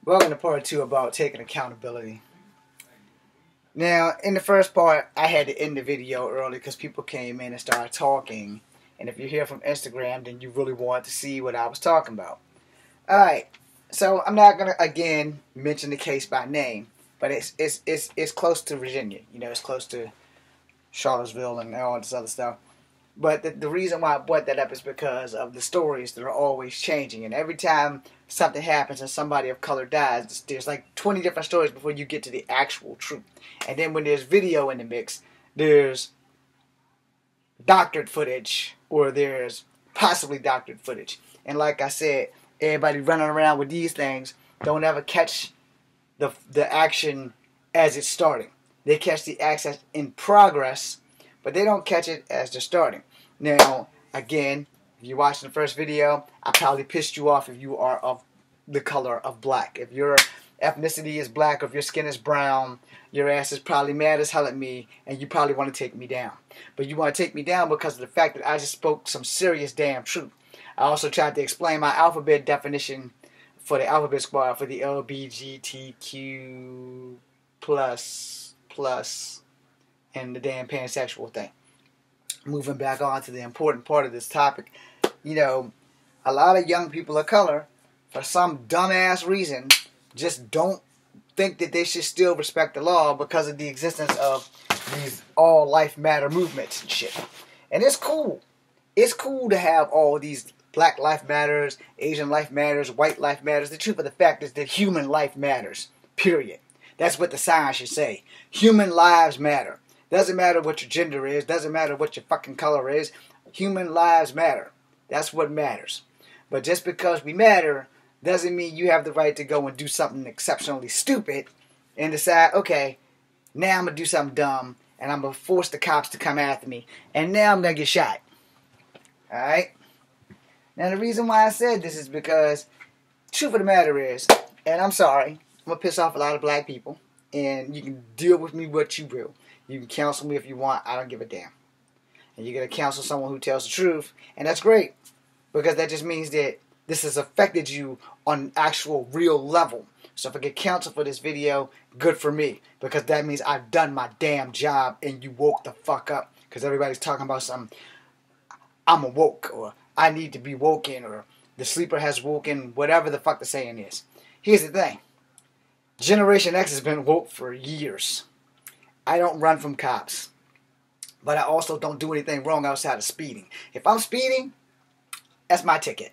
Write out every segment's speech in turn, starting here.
Welcome to part 2 about taking accountability. Now, in the first part, I had to end the video early because people came in and started talking. And if you're here from Instagram, then you really want to see what I was talking about. Alright, so I'm not going to, again, mention the case by name. But it's close to Virginia. You know, it's close to Charlottesville and all this other stuff. But the reason why I brought that up is because of the stories that are always changing. And every time something happens and somebody of color dies, there's like 20 different stories before you get to the actual truth. And then when there's video in the mix, there's doctored footage or there's possibly doctored footage. And like I said, everybody running around with these things don't ever catch the action as it's starting. They catch the action in progress, but they don't catch it as they're starting. Now, again, if you're watching the first video, I probably pissed you off if you are of the color of black. If your ethnicity is black or if your skin is brown, your ass is probably mad as hell at me and you probably want to take me down. But you want to take me down because of the fact that I just spoke some serious damn truth. I also tried to explain my alphabet definition for the alphabet squad for the LGBTQ plus and the damn pansexual thing. Moving back on to the important part of this topic, you know, a lot of young people of color, for some dumbass reason, just don't think that they should still respect the law because of the existence of these all life matter movements and shit. And it's cool. It's cool to have all these Black life matters, Asian life matters, white life matters. The truth of the fact is that human life matters. Period. That's what the sign should say. Human lives matter. Doesn't matter what your gender is. Doesn't matter what your fucking color is. Human lives matter. That's what matters. But just because we matter doesn't mean you have the right to go and do something exceptionally stupid and decide, okay, now I'm going to do something dumb and I'm going to force the cops to come after me and now I'm going to get shot. Alright? Now the reason why I said this is because truth of the matter is, and I'm sorry, I'm going to piss off a lot of black people and you can deal with me what you will. You can counsel me if you want. I don't give a damn. And you're going to counsel someone who tells the truth. And that's great. Because that just means that this has affected you on an actual real level. So if I get counsel for this video, good for me. Because that means I've done my damn job and you woke the fuck up. Because everybody's talking about some, I'm awoke, or I need to be woken, or the sleeper has woken, whatever the fuck the saying is. Here's the thing. Generation X has been woke for years. I don't run from cops. But I also don't do anything wrong outside of speeding. If I'm speeding, that's my ticket.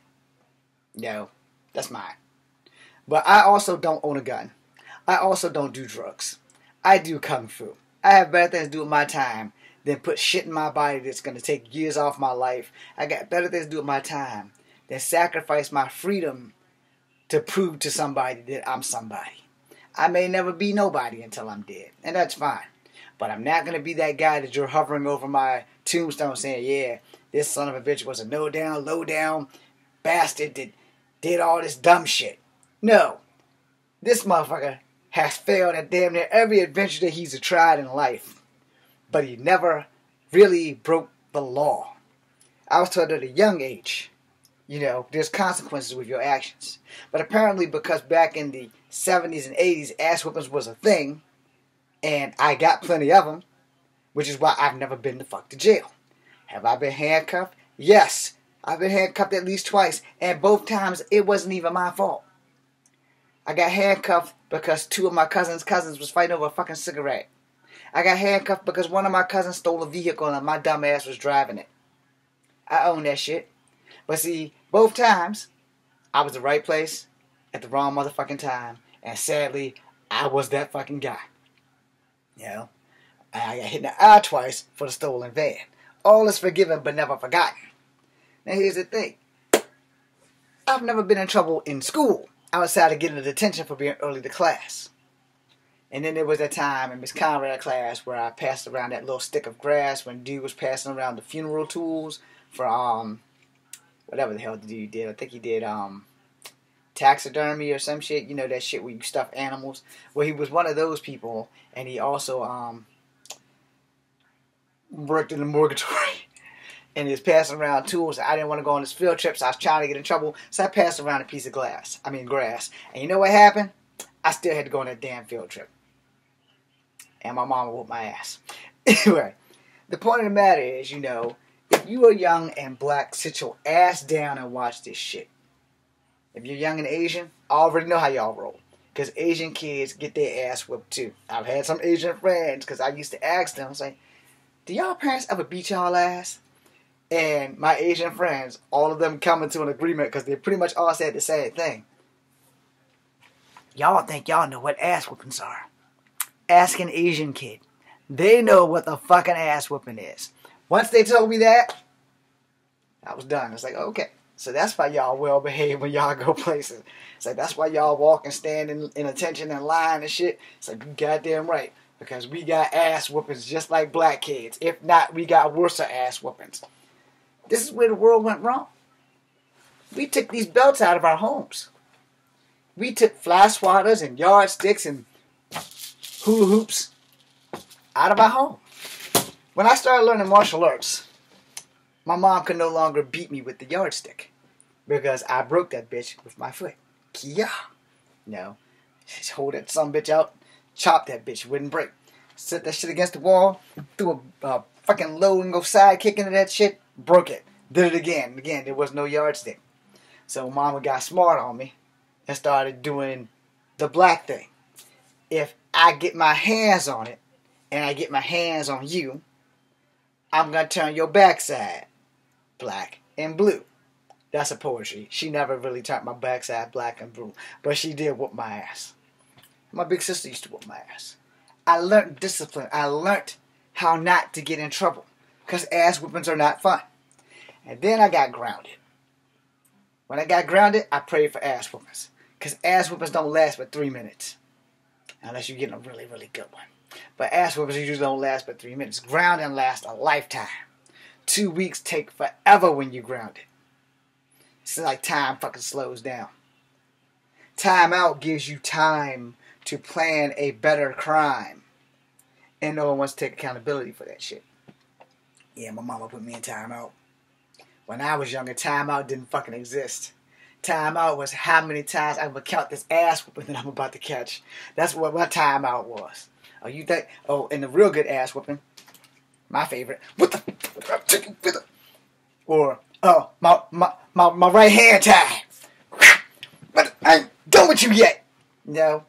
No, that's mine. But I also don't own a gun. I also don't do drugs. I do kung fu. I have better things to do with my time than put shit in my body that's going to take years off my life. I got better things to do with my time than sacrifice my freedom to prove to somebody that I'm somebody. I may never be nobody until I'm dead. And that's fine. But I'm not going to be that guy that you're hovering over my tombstone saying, yeah, this son of a bitch was a no-down, low-down bastard that did all this dumb shit. No. This motherfucker has failed at damn near every adventure that he's tried in life. But he never really broke the law. I was told at a young age, you know, there's consequences with your actions. But apparently because back in the 70s and 80s, ass whippings was a thing, and I got plenty of them, which is why I've never been the fuck to jail. Have I been handcuffed? Yes. I've been handcuffed at least twice, and both times it wasn't even my fault. I got handcuffed because two of my cousins was fighting over a fucking cigarette. I got handcuffed because one of my cousins stole a vehicle and my dumb ass was driving it. I own that shit. But see, both times, I was the right place at the wrong motherfucking time, and sadly, I was that fucking guy. You know, I got hit in the eye twice for the stolen van. All is forgiven but never forgotten. Now here's the thing. I've never been in trouble in school outside of getting a detention for being early to class. And then there was that time in Miss Conrad class where I passed around that little stick of grass when dude was passing around the funeral tools for whatever the hell the dude did. I think he did taxidermy or some shit. You know that shit where you stuff animals. Well, he was one of those people, and he also worked in the mortuary. And he was passing around tools. I didn't want to go on this field trip, so I was trying to get in trouble. So I passed around a piece of grass. And you know what happened? I still had to go on that damn field trip. And my mama whooped my ass. Anyway, the point of the matter is, you know, if you are young and black, sit your ass down and watch this shit. If you're young and Asian, I already know how y'all roll. Because Asian kids get their ass whooped too. I've had some Asian friends, because I used to ask them, I was like, do y'all parents ever beat y'all ass? And my Asian friends, all of them come into an agreement, because they pretty much all said the same thing. Y'all think y'all know what ass whoopings are. Ask an Asian kid. They know what the fucking ass whooping is. Once they told me that, I was done. It's like, okay. So that's why y'all well behaved when y'all go places. It's like, that's why y'all walk and stand in attention and line and shit. It's like, you goddamn right. Because we got ass whoopings just like black kids. If not, we got worse ass whoopings. This is where the world went wrong. We took these belts out of our homes. We took fly swatters and yardsticks and hula hoops out of our home. When I started learning martial arts, my mom could no longer beat me with the yardstick because I broke that bitch with my foot. Kia. No. Just hold that some bitch out, chop that bitch, wouldn't break. Set that shit against the wall, threw a fucking low and go side kick into that shit, broke it. Did it again. Again, there was no yardstick. So mama got smart on me and started doing the black thing. If I get my hands on it, and I get my hands on you, I'm going to turn your backside black and blue. That's a poetry. She never really turned my backside black and blue, but she did whoop my ass. My big sister used to whoop my ass. I learned discipline. I learned how not to get in trouble, because ass whoopings are not fun. And then I got grounded. When I got grounded, I prayed for ass whoopings, because ass whoopings don't last but 3 minutes. Unless you're getting a really, really good one. But ass whoopings usually don't last but 3 minutes. Grounding lasts a lifetime. 2 weeks take forever when you're grounded. It's like time fucking slows down. Time out gives you time to plan a better crime. And no one wants to take accountability for that shit. Yeah, my mama put me in time out. When I was younger, time out didn't fucking exist. Time out was how many times I'm going to count this ass whooping that I'm about to catch. That's what my time out was. Oh, you think? Oh, and the real good ass whooping, my favorite. What the? I'm taking with it. Or oh, my right hand tied. But I ain't done with you yet. No,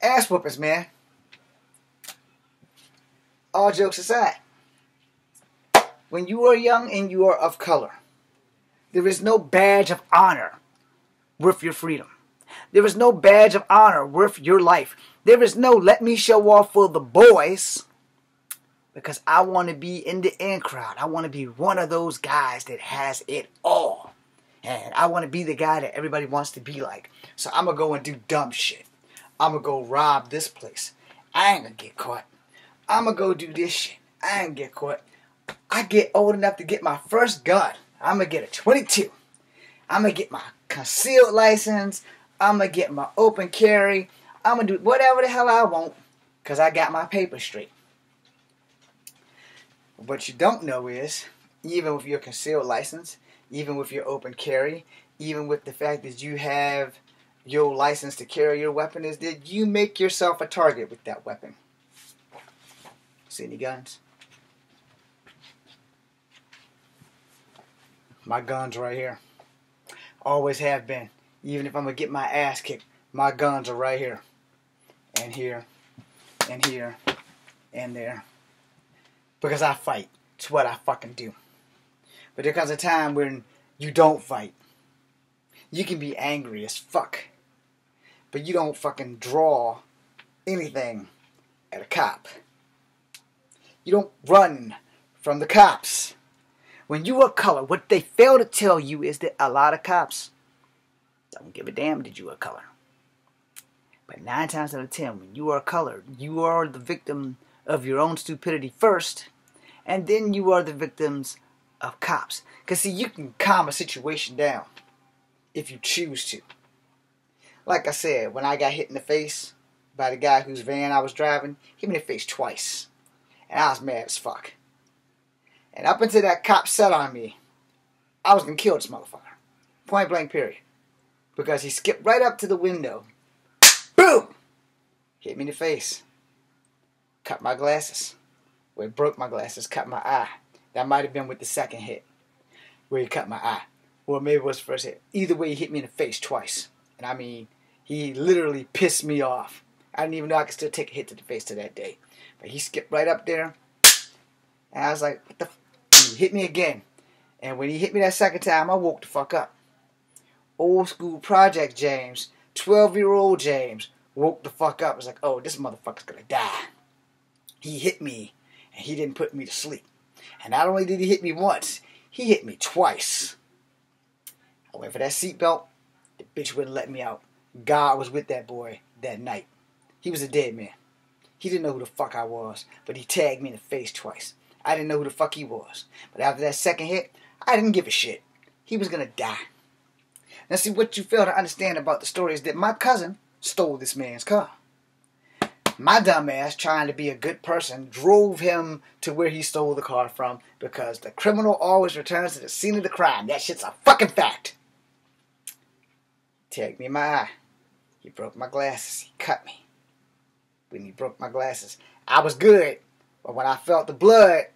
ass whoopings, man. All jokes aside, when you are young and you are of color, there is no badge of honor worth your freedom. There is no badge of honor worth your life. There is no let me show off for the boys, because I want to be in the in crowd. I want to be one of those guys that has it all. And I want to be the guy that everybody wants to be like. So I'm going to go and do dumb shit. I'm going to go rob this place. I ain't going to get caught. I'm going to go do this shit. I ain't get caught. I get old enough to get my first gun. I'm going to get a 22. I'm going to get my concealed license. I'm going to get my open carry. I'm going to do whatever the hell I want, because I got my paper straight. What you don't know is, even with your concealed license, even with your open carry, even with the fact that you have your license to carry your weapon, is that you make yourself a target with that weapon. See any guns? My gun's right here. Always have been. Even if I'm going to get my ass kicked, my guns are right here. And here. And here. And there. Because I fight. It's what I fucking do. But there comes a time when you don't fight. You can be angry as fuck. But you don't fucking draw anything at a cop. You don't run from the cops. When you are color, what they fail to tell you is that a lot of cops don't give a damn that you are color. But 9 times out of 10, when you are colored, you are the victim of your own stupidity first, and then you are the victims of cops. Because see, you can calm a situation down if you choose to. Like I said, when I got hit in the face by the guy whose van I was driving, hit me in the face twice. And I was mad as fuck. And up until that cop set on me, I was going to kill this motherfucker. Point blank period. Because he skipped right up to the window. Boom! hit me in the face, cut my glasses. Where he broke my glasses, cut my eye. That might have been with the second hit, where he cut my eye. Or maybe it was the first hit. Either way, he hit me in the face twice. And I mean, he literally pissed me off. I didn't even know I could still take a hit to the face to that day. But he skipped right up there. And I was like, what the f? He hit me again. And when he hit me that second time, I woke the fuck up. Old school Project James, 12-year-old James, woke the fuck up. I was like, oh, this motherfucker's gonna die. He hit me, and he didn't put me to sleep. And not only did he hit me once, he hit me twice. I went for that seatbelt. The bitch wouldn't let me out. God was with that boy that night. He was a dead man. He didn't know who the fuck I was, but he tagged me in the face twice. I didn't know who the fuck he was. But after that second hit, I didn't give a shit. He was gonna die. Now see, what you fail to understand about the story is that my cousin stole this man's car. My dumb ass, trying to be a good person, drove him to where he stole the car from because the criminal always returns to the scene of the crime. That shit's a fucking fact. He tagged me in my eye. He broke my glasses. He cut me. When he broke my glasses, I was good. But when I felt the blood,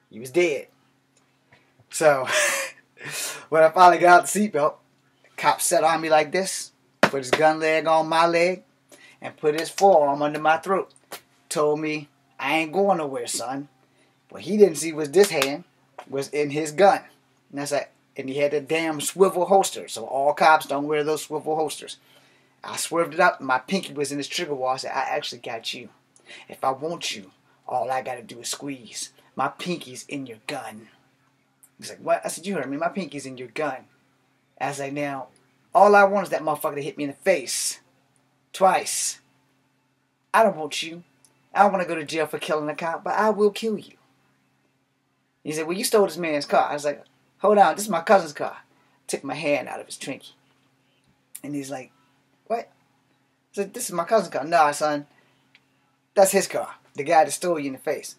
he was dead. So, when I finally got out the seatbelt, the cop sat on me like this, put his gun leg on my leg, and put his forearm under my throat. Told me, I ain't going nowhere, son. What he didn't see was this hand was in his gun. And that's like, and he had a damn swivel holster. So all cops don't wear those swivel holsters. I swerved it up, and my pinky was in his trigger wall. I said, I actually got you. If I want you, all I gotta do is squeeze. My pinky's in your gun. He's like, what? I said, you heard me. My pinky's in your gun. I was like, now, all I want is that motherfucker to hit me in the face. Twice. I don't want you. I don't want to go to jail for killing a cop, but I will kill you. He said, well, you stole this man's car. I was like, hold on, this is my cousin's car. Took my hand out of his Twinkie. And he's like, what? I said, this is my cousin's car. Nah, son. That's his car. The guy that stole you in the face.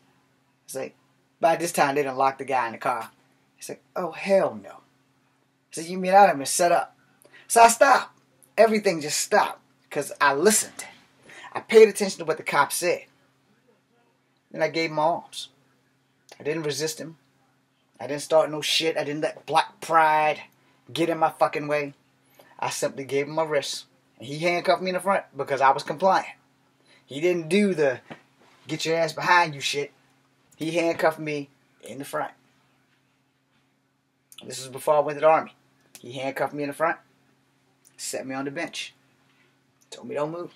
It's like, by this time, they done locked the guy in the car. He's like, oh, hell no. I said, you mean I done been set up? So I stopped. Everything just stopped. Because I listened. I paid attention to what the cop said. Then I gave him arms. I didn't resist him. I didn't start no shit. I didn't let black pride get in my fucking way. I simply gave him my wrist. And he handcuffed me in the front because I was compliant. He didn't do the get your ass behind you shit. He handcuffed me in the front. This was before I went to the army. He handcuffed me in the front. Set me on the bench. Told me don't move.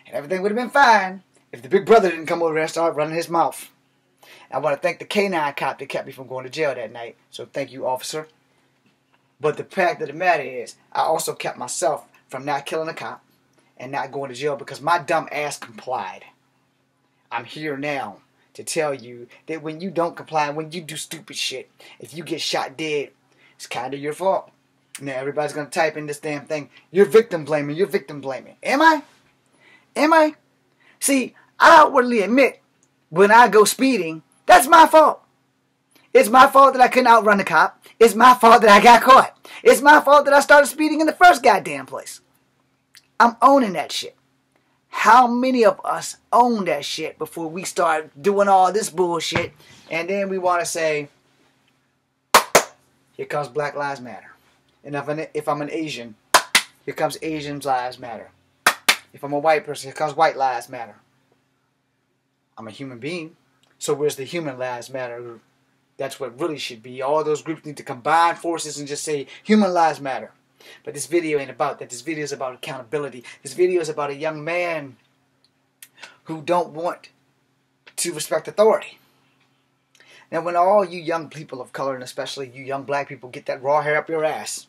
And everything would have been fine if the big brother didn't come over there and start running his mouth. I want to thank the K-9 cop that kept me from going to jail that night. So thank you, officer. But the fact of the matter is, I also kept myself from not killing a cop and not going to jail because my dumb ass complied. I'm here now to tell you that when you don't comply, when you do stupid shit, if you get shot dead, it's kind of your fault. Now everybody's going to type in this damn thing, you're victim blaming, you're victim blaming. Am I? Am I? See, I outwardly admit when I go speeding, that's my fault. It's my fault that I couldn't outrun the cop. It's my fault that I got caught. It's my fault that I started speeding in the first goddamn place. I'm owning that shit. How many of us own that shit before we start doing all this bullshit and then we want to say, here comes Black Lives Matter. And if I'm an Asian, here comes Asian Lives Matter. If I'm a white person, here comes White Lives Matter. I'm a human being. So where's the Human Lives Matter group? That's what really should be. All those groups need to combine forces and just say, Human Lives Matter. But this video ain't about that. This video is about accountability. This video is about a young man who don't want to respect authority. Now, when all you young people of color, and especially you young black people, get that raw hair up your ass,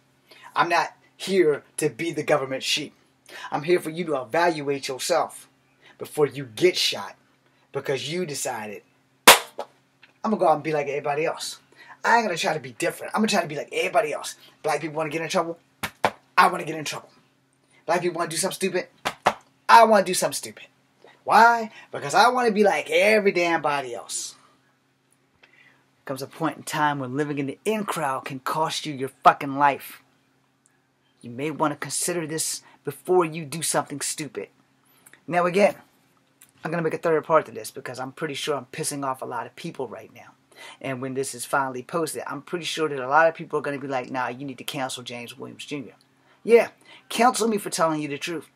I'm not here to be the government sheep. I'm here for you to evaluate yourself before you get shot because you decided, I'm going to go out and be like everybody else. I ain't going to try to be different. I'm going to try to be like everybody else. Black people want to get in trouble. I want to get in trouble. Black people want to do something stupid. I want to do something stupid. Why? Because I want to be like every damn body else. There comes a point in time when living in the in crowd can cost you your fucking life. You may want to consider this before you do something stupid. Now again, I'm going to make a third part to this because I'm pretty sure I'm pissing off a lot of people right now. And when this is finally posted, I'm pretty sure that a lot of people are going to be like, nah, you need to cancel James Williams Jr. Yeah, cancel me for telling you the truth.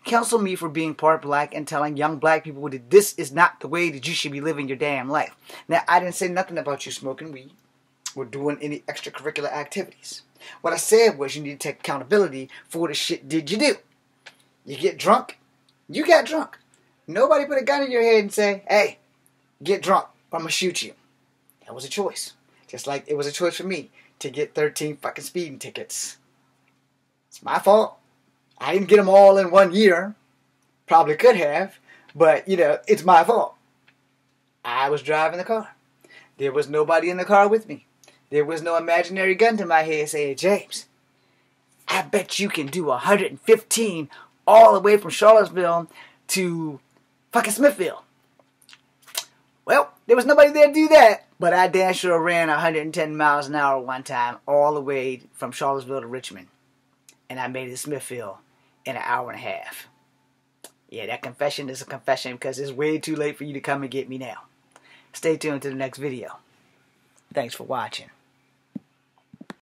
Counsel me for being part black and telling young black people that this is not the way that you should be living your damn life. Now, I didn't say nothing about you smoking weed or doing any extracurricular activities. What I said was you need to take accountability for what the shit did you do. You get drunk, you got drunk. Nobody put a gun in your head and say, hey, get drunk or I'm going to shoot you. That was a choice. Just like it was a choice for me to get 13 fucking speeding tickets. It's my fault. I didn't get them all in 1 year. Probably could have. But, you know, it's my fault. I was driving the car. There was nobody in the car with me. There was no imaginary gun to my head saying, James, I bet you can do 115 all the way from Charlottesville to fucking Smithville. Well, there was nobody there to do that. But I damn sure ran 110 miles an hour one time all the way from Charlottesville to Richmond. And I made it to Smithville in an hour and a half. Yeah, that confession is a confession because it's way too late for you to come and get me now. Stay tuned to the next video. Thanks for watching.